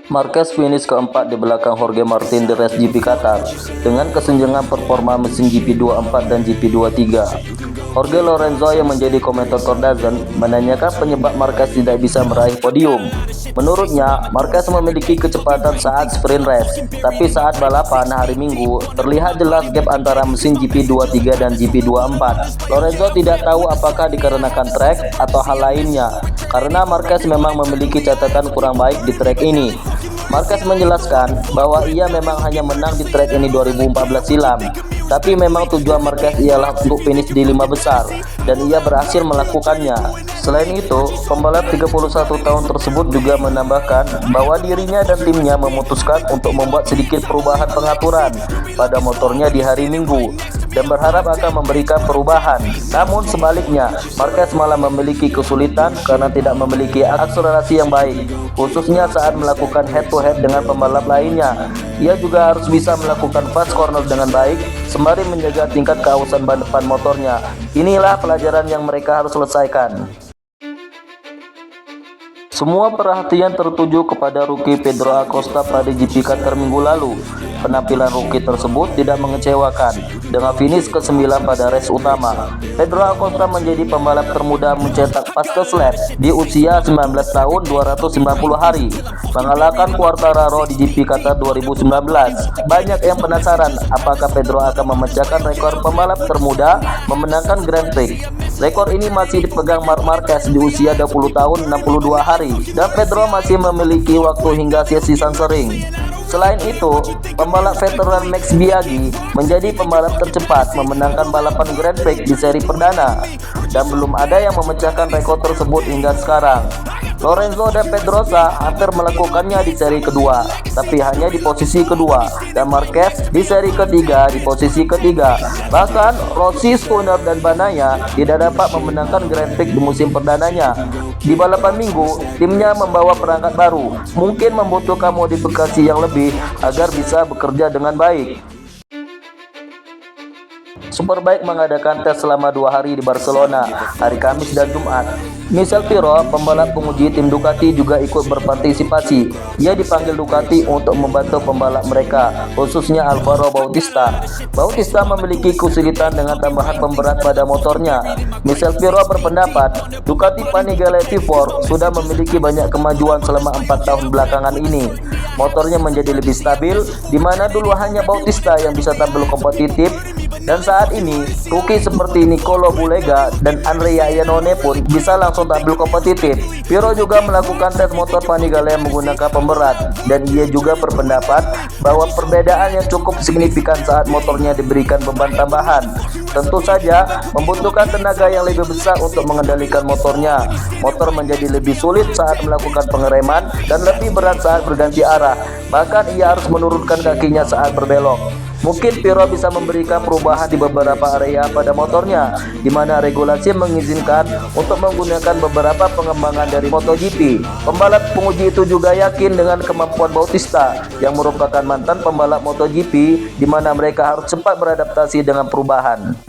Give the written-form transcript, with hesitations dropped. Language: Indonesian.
Marquez finish keempat di belakang Jorge Martin di race GP Qatar dengan kesenjangan performa mesin GP24 dan GP23. Jorge Lorenzo yang menjadi komentator DAZN menanyakan penyebab Marquez tidak bisa meraih podium. Menurutnya, Marquez memiliki kecepatan saat sprint race, tapi saat balapan hari Minggu terlihat jelas gap antara mesin GP23 dan GP24. Lorenzo tidak tahu apakah dikarenakan track atau hal lainnya, karena Marquez memang memiliki catatan kurang baik di track ini. Marquez menjelaskan bahwa ia memang hanya menang di track ini 2014 silam, tapi memang tujuan Marquez ialah untuk finish di 5 besar, dan ia berhasil melakukannya. Selain itu, pembalap 31 tahun tersebut juga menambahkan bahwa dirinya dan timnya memutuskan untuk membuat sedikit perubahan pengaturan pada motornya di hari Minggu, dan berharap akan memberikan perubahan. Namun sebaliknya, Marquez malah memiliki kesulitan karena tidak memiliki akselerasi yang baik, khususnya saat melakukan head-to-head dengan pembalap lainnya. Ia juga harus bisa melakukan fast corner dengan baik, sembari menjaga tingkat keawasan ban depan motornya. Inilah pelajaran yang mereka harus selesaikan. Semua perhatian tertuju kepada rookie Pedro Acosta pada GP Qatar minggu lalu. Penampilan rookie tersebut tidak mengecewakan dengan finish ke-9 pada race utama. Pedro Acosta menjadi pembalap termuda mencetak fastest lap di usia 19 tahun 290 hari, mengalahkan Quartararo di GP Qatar 2019. Banyak yang penasaran apakah Pedro akan memecahkan rekor pembalap termuda memenangkan Grand Prix. Rekor ini masih dipegang Marc Marquez di usia 20 tahun 62 hari, dan Pedro masih memiliki waktu hingga sesi Sandring. Selain itu, pembalap veteran Max Biaggi menjadi pembalap tercepat memenangkan balapan Grand Prix di seri perdana, dan belum ada yang memecahkan rekor tersebut hingga sekarang. Lorenzo dan Pedrosa hampir melakukannya di seri kedua, tapi hanya di posisi kedua, dan Marquez di seri ketiga di posisi ketiga. Bahkan Rossi, Stoner, dan Banaya tidak dapat memenangkan Grand Prix di musim perdananya. Di balapan Minggu, timnya membawa perangkat baru, mungkin membutuhkan modifikasi yang lebih agar bisa bekerja dengan baik. Superbike mengadakan tes selama 2 hari di Barcelona, hari Kamis dan Jumat. Michel Pirro, pembalap penguji tim Ducati, juga ikut berpartisipasi. Ia dipanggil Ducati untuk membantu pembalap mereka, khususnya Alvaro Bautista. Bautista memiliki kesulitan dengan tambahan pemberat pada motornya. Michel Pirro berpendapat Ducati Panigale V4 sudah memiliki banyak kemajuan selama 4 tahun belakangan ini. Motornya menjadi lebih stabil, di mana dulu hanya Bautista yang bisa tampil kompetitif, dan saat ini rookie seperti Nicolo Bulega dan Andrea Iannone pun bisa langsung tampil kompetitif. Pirro juga melakukan tes motor Panigale yang menggunakan pemberat, dan ia juga berpendapat bahwa perbedaan yang cukup signifikan saat motornya diberikan beban tambahan. Tentu saja membutuhkan tenaga yang lebih besar untuk mengendalikan motornya. Motor menjadi lebih sulit saat melakukan pengereman dan lebih berat saat berganti arah. Bahkan ia harus menurunkan kakinya saat berbelok. Mungkin Pirro bisa memberikan perubahan di beberapa area pada motornya, di mana regulasi mengizinkan untuk menggunakan beberapa pengembangan dari MotoGP. Pembalap penguji itu juga yakin dengan kemampuan Bautista, yang merupakan mantan pembalap MotoGP, di mana mereka harus cepat beradaptasi dengan perubahan.